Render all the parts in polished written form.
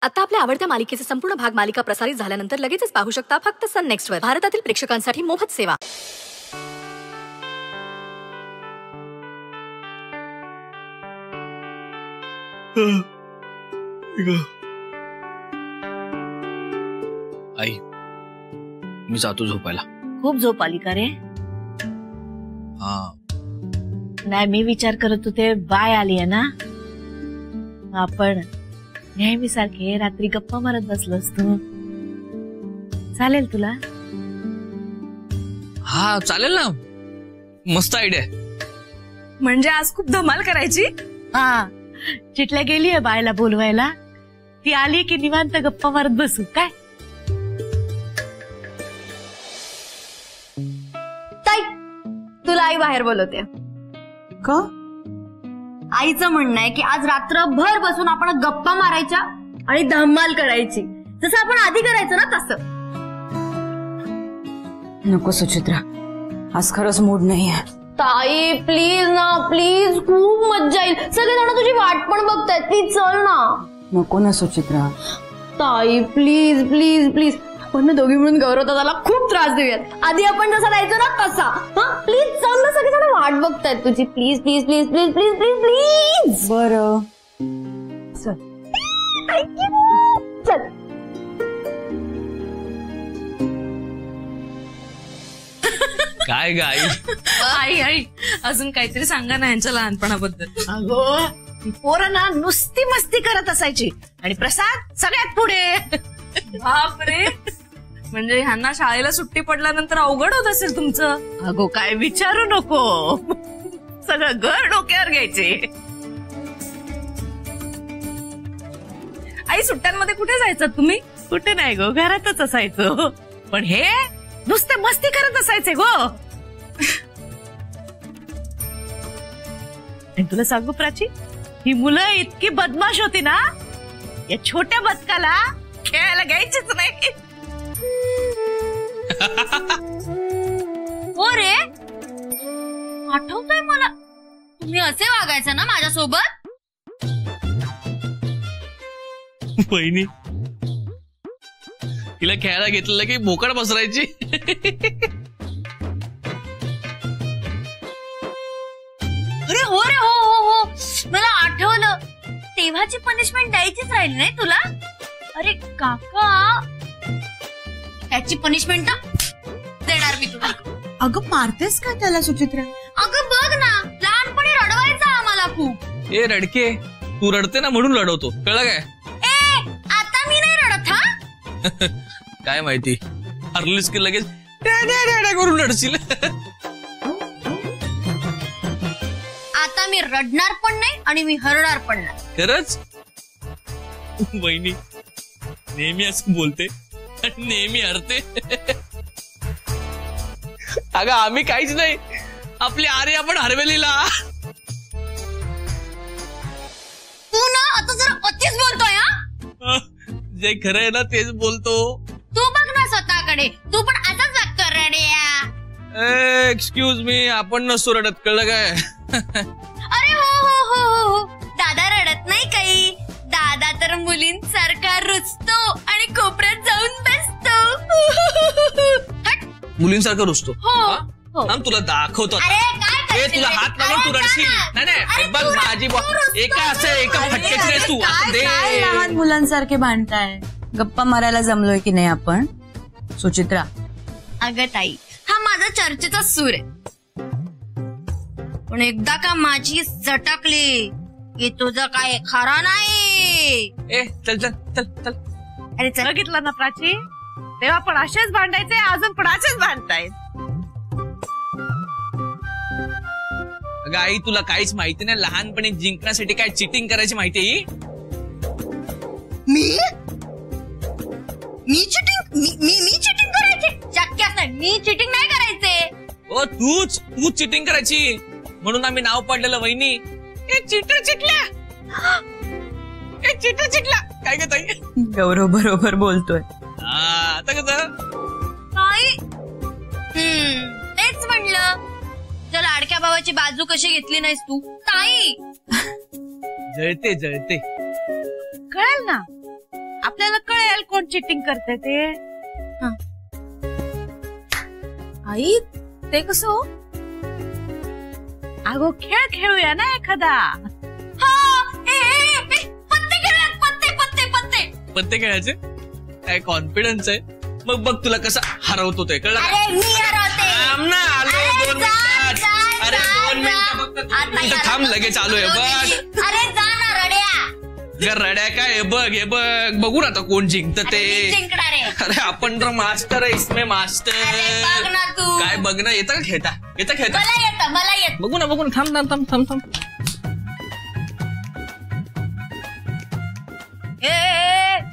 आता आपल्या आवडत्या मालिकेचे संपूर्ण भाग मालिका प्रसारित झाल्यानंतर लगेचच पाहू शकता फक्त सन नेक्स्ट वर. भारतातील प्रेक्षकांसाठी मोफत सेवा. आई मी जातो झोपायला. खूप झोप आली का रे? हा नाही, मी विचार करत होते बाय आली आहे ना, आपण नेहमी सारखे रात्री गप्पा मारत बसलो असतो. चालेल तुला? हा चालेल ना, मस्त आयडिया. म्हणजे आज खूप धमाल करायची. हा, चिटल्या गेली आहे बायला बोलवायला. ती आली की निवांत गप्पा मारत बसू काय? ताई, तुला आई बाहेर बोलवते. का? आईचं म्हणणं आहे की आज रात्रभर बसून आपण गप्पा मारायच्या आणि धमाल करायची, जसं आपण आधी करायचं ना तसं. नको सुचित्रा, आज खरंच मूड नाही आहे. ताई प्लीज ना, प्लीज, खूप मज्जा येईल. सगळेजण तुझी वाट पण बघतायत, प्लीज चल ना. नको ना सुचित्रा. ताई प्लीज प्लीज प्लीज, आपण दोघी मिळून गौरव दादाला खूप त्रास देऊयात. आधी आपण जसा जायचो ना तसा. हा प्लीज चल ना, सगळेजण वाट बघतायत तुझी. Please please please please please please please. बरं चल. चल. काय गाई? आई आई अजून काहीतरी सांगा ना यांच्या लहानपणाबद्दल. अगो, ती पोरं ना नुसती मस्ती करत असायची आणि प्रसाद सगळ्यात पुढे. बापरे, म्हणजे ह्यांना शाळेला सुट्टी पडल्यानंतर अवघड होत असेल तुमचं. अगो काय विचारू नको, सगळं घर डोक्यावर घ्यायचे. आई सुट्ट्यांमध्ये कुठे जायचं तुम्ही? कुठे नाही गो, घरातच असायचो. पण हे नुसते मस्ती करत असायचे गो. आणि तुला सांगू प्राची, ही मुलं इतकी बदमाश होती ना, या छोट्या बदकाला खेळायला घ्यायचीच नाही. हो रे, आठवतंय मला, तुम्ही असे वागायचं ना माझ्यासोबत. बहिणी तिला खेळायला घेतलेलं की बोकड पसरायची. अरे हो रे, हो हो हो, मला आठवलं. तेव्हाची पनिशमेंट द्यायचीच राहिली नाही तुला. अरे काका, त्याची पनिशमेंट देणार मी तुला. अगं मारतेस का त्याला सुचित्रा? अगं बघ ना, लहानपणी रडवायचा आम्हाला खूप. ए रडके, तू रडते ना म्हणून रडवतो, कळलं काय? आता मी नाही रडत. हा काय माहिती, हरलीस की लगेच करून रडशील. आता मी रडणार पण नाही आणि मी हरणार पण नाही. खरंच बहिणी नेहमी असं बोलते आणि नेहमी हरते. अगं आम्ही काहीच नाही, आपली आरे आपण हरवेलीला. तू ना आता जरा अतिच बोलतोय. हा जे खरं आहे ना तेच बोलतो. तू बघ ना स्वतःकडे, तू पण असाच वागतो रड्या. एक्सक्यूज मी, आपण नसतो रडत, कळलं काय? अरे हो हो हो हो हो, दादा रडत नाही काही. दादा तर मुलींसारखा रुसतो आणि कोपऱ्यात जाऊन बसतो. मुलींसारखं रुसतो. हो. तुला दाखवतो. अरे काय तुला हात लावून तू रडशील. नाही बघ माझी एका असं एका फटक्याची रे तू. काय लहान मुलांसारखे भांडताय? गप्पा मारायला जमलोय की नाही आपण? सुचित्रा, अगं ताई, हा माझा चर्चेचा सूर आहे. पण एकदा का माझी झटकली की तुझं काय खरं नाही. ए चल चल चल चल. अरे चल. बघितलं ना प्राची, तेव्हा पण असेच भांडायचे, अजून पण असेच भांडतायत. अगं आई, तुला काहीच माहिती नाही. लहानपणी जिंकण्यासाठी काय चिटिंग करायची माहिती? मी चिटिंग करायचे? शक्यच नाही, मी चिटिंग नाही करायचे. ओ तूच चिटिंग करायची म्हणून आम्ही नाव पाडलेलं वहिनी. ए चिटर चिटल्या, ए चिटर चिटला. काय ग ताई? गौरव बरोबर बोलतोय. आता कसं काय? तेच म्हणलं, जर लाडक्या भावाची बाजू कशी घेतली नाहीस तू ताई? जळते कळेल ना, आपल्याला कळेल कोण चिटिंग करते ते. आई ते कसं हो? अगो खेळ खेळूया ना एखादा. पत्ते खेळायचे काय कॉन्फिडन्स आहे. मग बघ तुला कसा हरवतो ते कळलं. थांब ना आलो 2 मिनिटात. अरे 2 मिनिटं थांब लगेच आलोय बघ. अरे जा ना रड्या. रड्या काय हे बघ बघू ना आता कोण जिंकत ते. जिंकणार आहे. अरे आपण तर मास्टर आहे इसमे मास्टर. बघ ना तू. काय बघ ना येतं का खेळता मला येत. बघू ना थांब.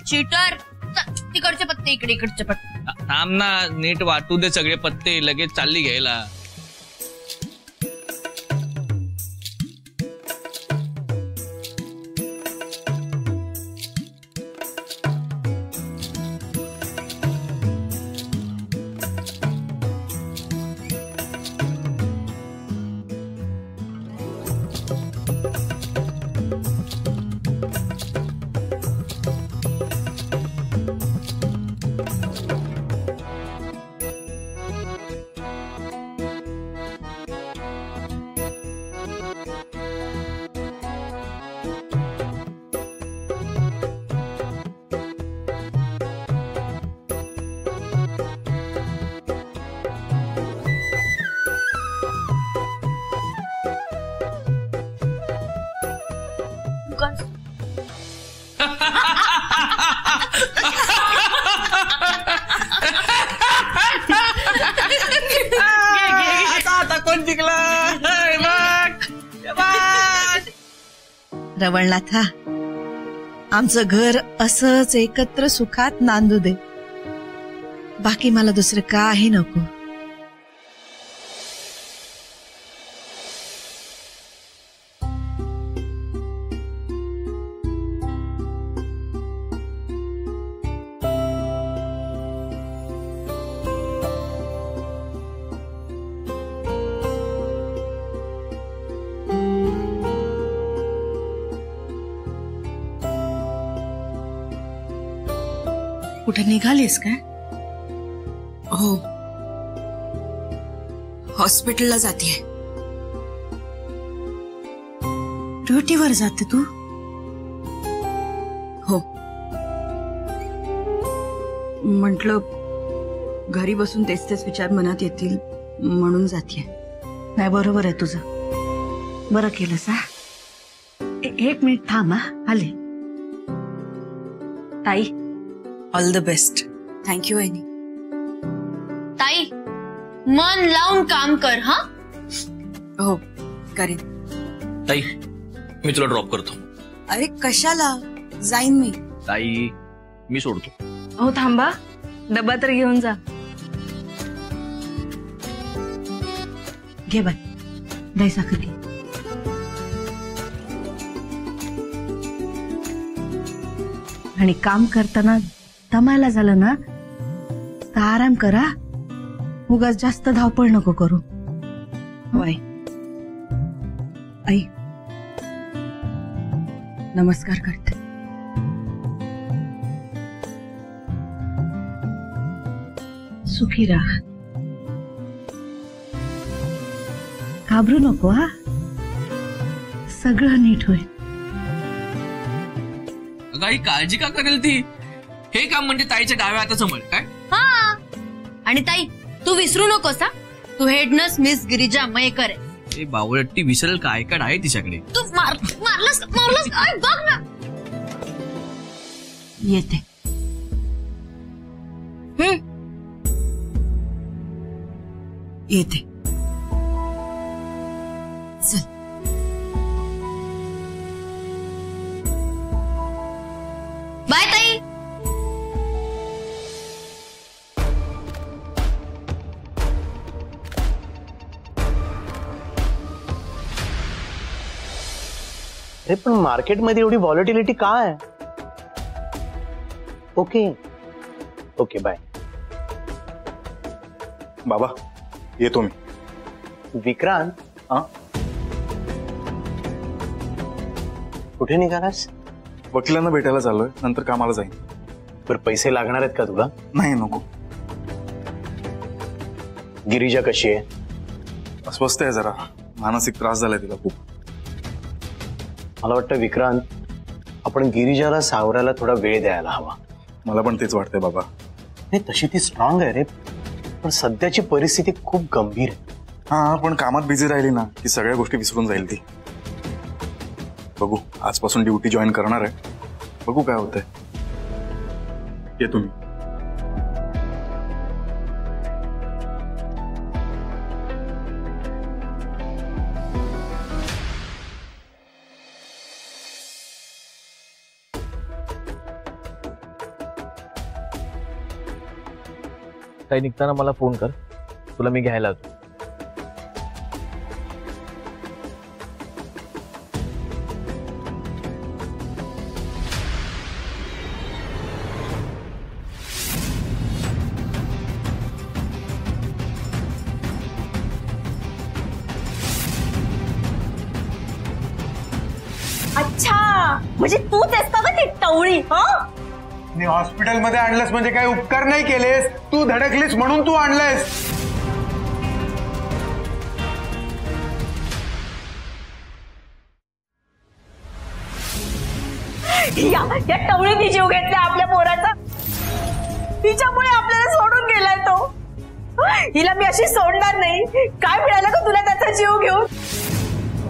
चीटर. तिकडचे पत्ते इकडचे पत्ते. थांब ना नीट वाटू दे सगळे पत्ते लगेच चालली घ्यायला. आता कोण जिंकला. रवळनाथा, आमचं घर असंच एकत्र सुखात नांदू दे. बाकी मला दुसरं काही नको. कुठे निघालीस काय? हो, हॉस्पिटलला जातेय. ड्युटीवर जाते तू? हो, म्हटलं घरी बसून तेच विचार मनात येतील म्हणून जातेय. नाही, बरोबर आहे तुझं. बरं केलंस. हा, 1 मिनिट थांब. आले. ताई, ऑल द बेस्ट. थँक्यू वहिनी. ताई, मन लावून काम कर. हा, हो करेन. ताई मी तुला ड्रॉप करतो. अरे कशाला, जाईन मी. ताई मी सोडतो. हो थांबा, डबा तर घेऊन जा. घे बाय, दही साखर घे. आणि काम करताना दमायला झालं ना तर आराम करा. उगाच जास्त धावपळ नको करू. बाय. आई नमस्कार करते. सुखी राहा. घाबरू नको. हा, सगळं नीट होईल. काही काळजी का करेल ती. हे काम म्हणजे ताईच्या डाव्या हाताचं मळ काय. हा. आणि ताई, तू विसरू नकोस. हा, तू हेडनर्स मिस गिरिजा मयेकर आहे. बावळट्टी विसरेल काय काय आहे तिच्याकडे. तू मारलंस. बघ ना. येते. येते. चल. बाय ताई. अरे पण मार्केटमध्ये एवढी व्हॉलेटिलिटी का आहे. Okay okay bye. बाबा येतो मी. विक्रांत, कुठे निघालास? वकिलांना भेटायला चाललोय, नंतर कामाला जाईन. बरं पैसे लागणार आहेत का तुला? नाही नको. गिरिजा कशी आहे? अस्वस्थ आहे जरा, मानसिक त्रास झालाय तिला खूप. मला वाटतं विक्रांत, आपण गिरिजाला सावरायला थोडा वेळ द्यायला हवा. मला पण तेच वाटतंय बाबा. नाही तशी ती स्ट्रॉंग आहे रे, पण सध्याची परिस्थिती खूप गंभीर आहे. हा पण कामात बिझी राहिली ना की सगळ्या गोष्टी विसरून जाईल ती. बघू, आजपासून ड्युटी जॉईन करणार आहे, बघू काय होतंय. ये तुम्ही. काही निघताना मला फोन कर, तुला मी घ्यायला येतो. अच्छा, म्हणजे तूच आहेस का ती टवळी? हॉस्पिटलमध्ये आणलंस म्हणजे काही उपकार नाही केलेस, तू धडकलीस म्हणून तू आणलंयस. या टवळीने जीव घेतला आपल्या पोराचा. तिच्यामुळे आपल्याला सोडून गेलाय तो. हिला मी अशी सोडणार नाही. काय मिळालं का तुला त्याचा जीव घेऊन?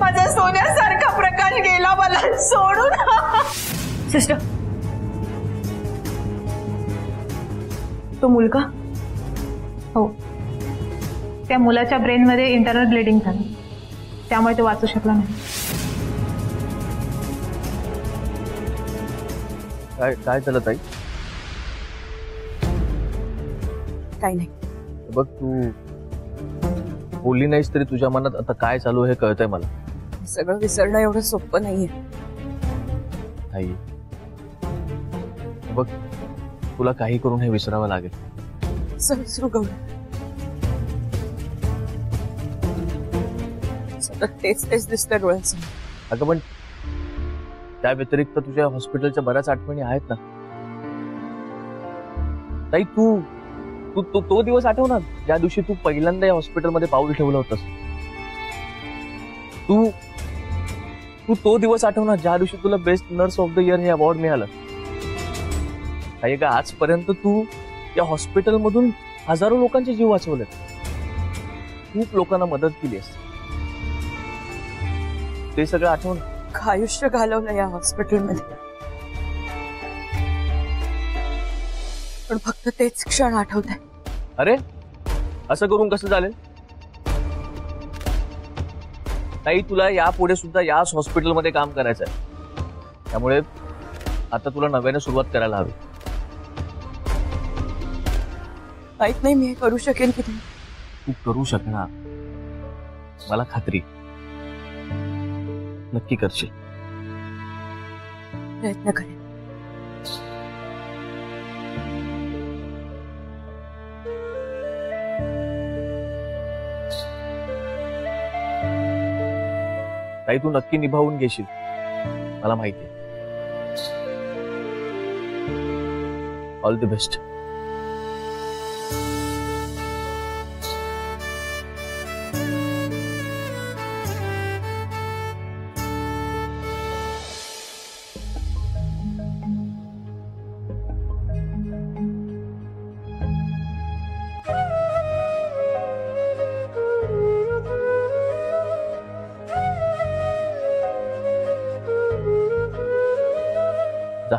माझा सोन्यासारखा प्रकाश गेला मला सोडून. सिस्टर, तो मुलगा, हो, त्या मुलाच्या ब्रेनमध्ये इंटरनल ब्लिडिंग झालं, त्यामुळे तो वाचू शकला नाही. काय झालं ताई? काही नाही. बघ, तू बोलली नाहीस तरी तुझ्या मनात आता काय चालू आहे हे कळतंय मला. सगळं विसरणं एवढं सोपं नाहीये. आई, बघ, तुला काही करून हे विसरावं लागेल. विसरू गौरी, सतत तेच तेच दिसतं डोळ्यासमोर. अगं पण त्या व्यतिरिक्त तुझ्या हॉस्पिटलच्या बऱ्याच आठवणी आहेत ना ताई. तू तू तो, तो दिवस आठव ना, ज्या दिवशी तू पहिल्यांदा या हॉस्पिटलमध्ये पाऊल ठेवलं होतंस. तू तू तो दिवस आठव ना, ज्या दिवशी तुला best nurse of the year हे अवॉर्ड मिळालं. का आजपर्यंत तू या हॉस्पिटलमधून हजारो लोकांचे जीव वाचवलेत, खूप लोकांना मदत केली असते. ते सगळं आठवण. आयुष्य घालवलं या हॉस्पिटलमध्ये, पण फक्त तेच क्षण आठवत आहे. अरे, असं करून कसं चालेल ताई? तुला यापुढे सुद्धा याच हॉस्पिटलमध्ये काम करायचं आहे, त्यामुळे आता तुला नव्याने सुरुवात करायला हवी. माहित नाही मी हे करू शकेन की नाही. तू करू शकणार, मला खात्री. नक्की करशील. प्रयत्न करेन. ताई, तू नक्की निभावून घेशील, मला माहिती आहे. All the best. जा.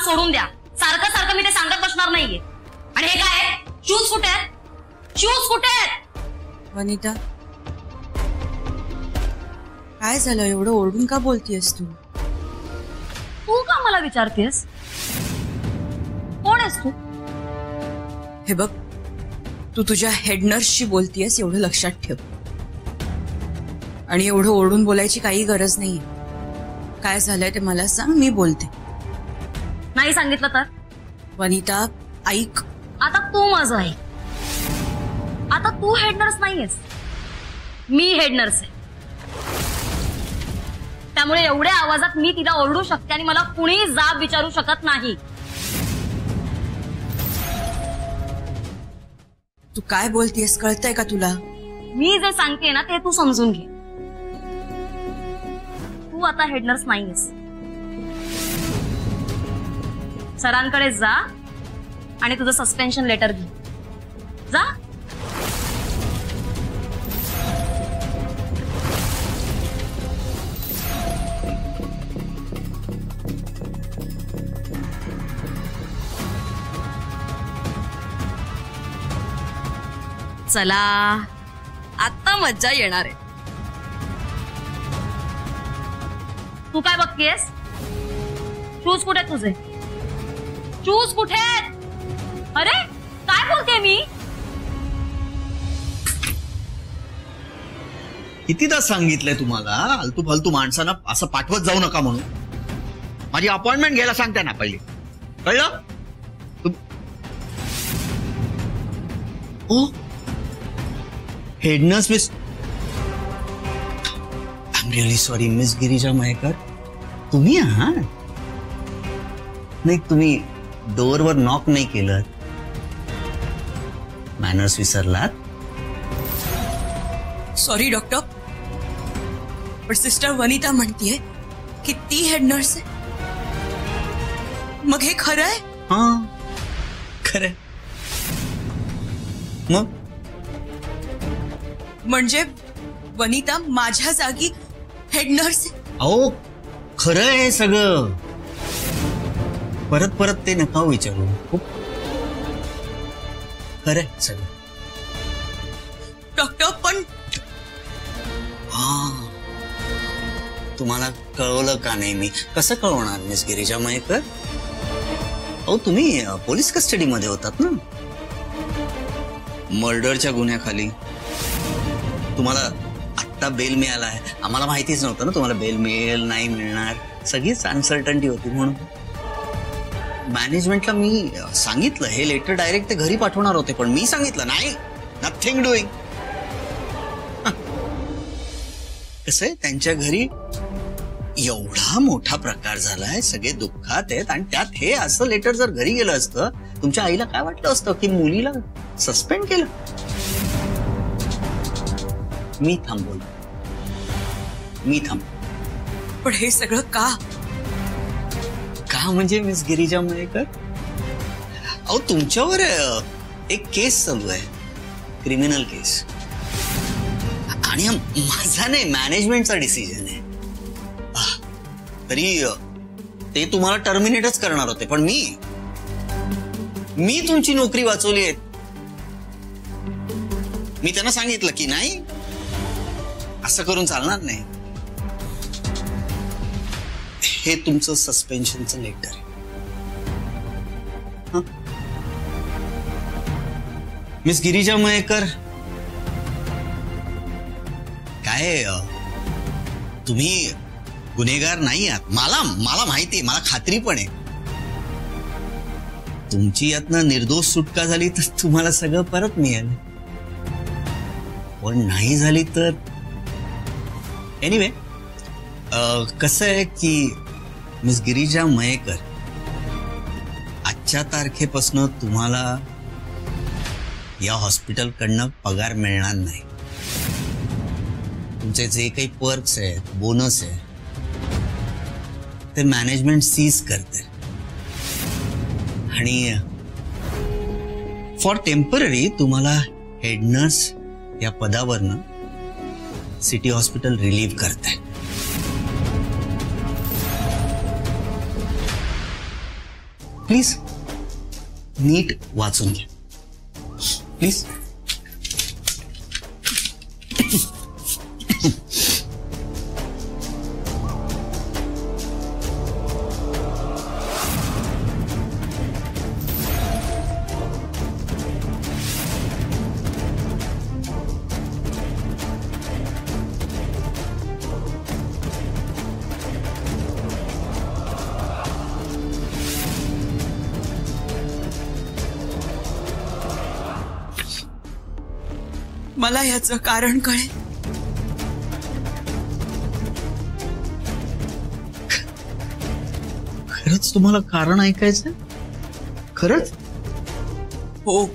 सोडून द्या. सारखं सारखं मी ते सांगत बसणार नाहीये. आणि हे काय शूज कुठे आहेत? शूज कुठे आहेत? वनिता काय झालं? एवढं ओरडून का बोलतीयस तू? तू का मला विचारतेस? कोण आहेस तू? हे बघ, तू तुझ्या हेड नर्सशी बोलतीयस एवढं लक्षात ठेव. आणि एवढं ओरडून बोलायची काही गरज नाही. काय झालंय ते मला सांग, मी बोलते. नाही सांगितलं तर? वनिता ऐक. आता तू माझं ऐक. आता तू हेड नर्स नाहीयेस, मी हेड नर्स आहे. त्यामुळे एवढ्या आवाजात मी तिला ओरडू शकते आणि मला कुणीही जाब विचारू शकत नाही. तू काय बोलतेस कळतंय का तुला? मी जे सांगते ना ते तू समजून घे. तू आता हेड नर्स नाहीयेस. सरांकडे जा आणि तुझं सस्पेन्शन लेटर घे. जा. चला आता मज्जा येणार आहे. तू काय बघतेस? शूज कुठे आहेत तुझे? शूज कुठे आहेत? अरे काय बोलते मी? कितीदा सांगितलंय तुम्हाला आलतू फालतू माणसांना असं पाठवत जाऊ नका म्हणून. माझी अपॉइंटमेंट घ्यायला सांगते ना पहिले, कळलं? Oh head nurse miss, I am really sorry miss Girija Mayekar. तुम्ही आहात? नाही, तुम्ही डोअरवर नॉक नाही केलं, मॅनर्स विसरलात. सॉरी डॉक्टर, पण सिस्टर वनिता म्हणतीये की ती हेड नर्स आहे. मग हे खरं आहे? हा खरं. मग म्हणजे वनिता माझ्या जागी हेड नर्स आहे? अहो खरं आहे सगळं. परत परत ते नका विचारू. खूप खरं आहे सगळं. डॉक्टर पण हा तुम्हाला कळवलं का नाही? मी कसं कळवणार मिस गिरिजा मयेकर? अहो तुम्ही पोलीस कस्टडीमध्ये होतात ना, मर्डरच्या गुन्ह्याखाली. तुम्हाला आत्ता बेल मिळाला आहे. आम्हाला माहितीच नव्हतं ना तुम्हाला बेल मिळेल नाही मिळणार. सगळीच अनसर्टन्टी होती. म्हणून मॅनेजमेंटला मी सांगितलं हे लेटर डायरेक्ट ते घरी पाठवणार होते, पण मी सांगितलं नाही, नथिंग डुईंग. कसं आहे त्यांच्या घरी एवढा मोठा प्रकार झालाय, सगळे दुःखात आहेत आणि त्यात हे असं लेटर जर घरी गेलं असतं, तुमच्या आईला काय वाटलं असतं की मुलीला सस्पेंड केलं. मी थांबवलं. पण हे सगळं का? का म्हणजे मिस गिरिजा मयेकर, अहो तुमच्यावर एक केस चालू आहे, क्रिमिनल केस. आणि माझा नाही, मॅनेजमेंटचा डिसिजन आहे. तरी ते तुम्हाला टर्मिनेटच करणार होते, पण मी तुमची नोकरी वाचवली आहे. मी त्यांना सांगितलं की नाही, असं करून चालणार नाही. हे तुमचं सस्पेन्शनचं लेटर आहे. मिस गिरिजा मयेकर, काय तुम्ही गुन्हेगार नाही आहात. मला माहिती आहे, मला खात्री पण आहे. तुमची यातनं निर्दोष सुटका झाली तर तुम्हाला सगळं परत मिळेल, पण नाही झाली तर एनिवे. कसं आहे की मिस गिरिजा मयेकर, आजच्या तारखेपासून तुम्हाला या हॉस्पिटलकडनं पगार मिळणार नाही. तुमचे जे काही पर्क्स आहेत, बोनस आहे, ते मॅनेजमेंट सीज करते. आणि फॉर टेम्पररी तुम्हाला हेड नर्स या पदावरनं सिटी हॉस्पिटल रिलीव्ह करते. प्लीज नीट वाचून घ्या प्लीज. मला याचं कारण कळेल. खरंच तुम्हाला कारण ऐकायचं? खरंच? हो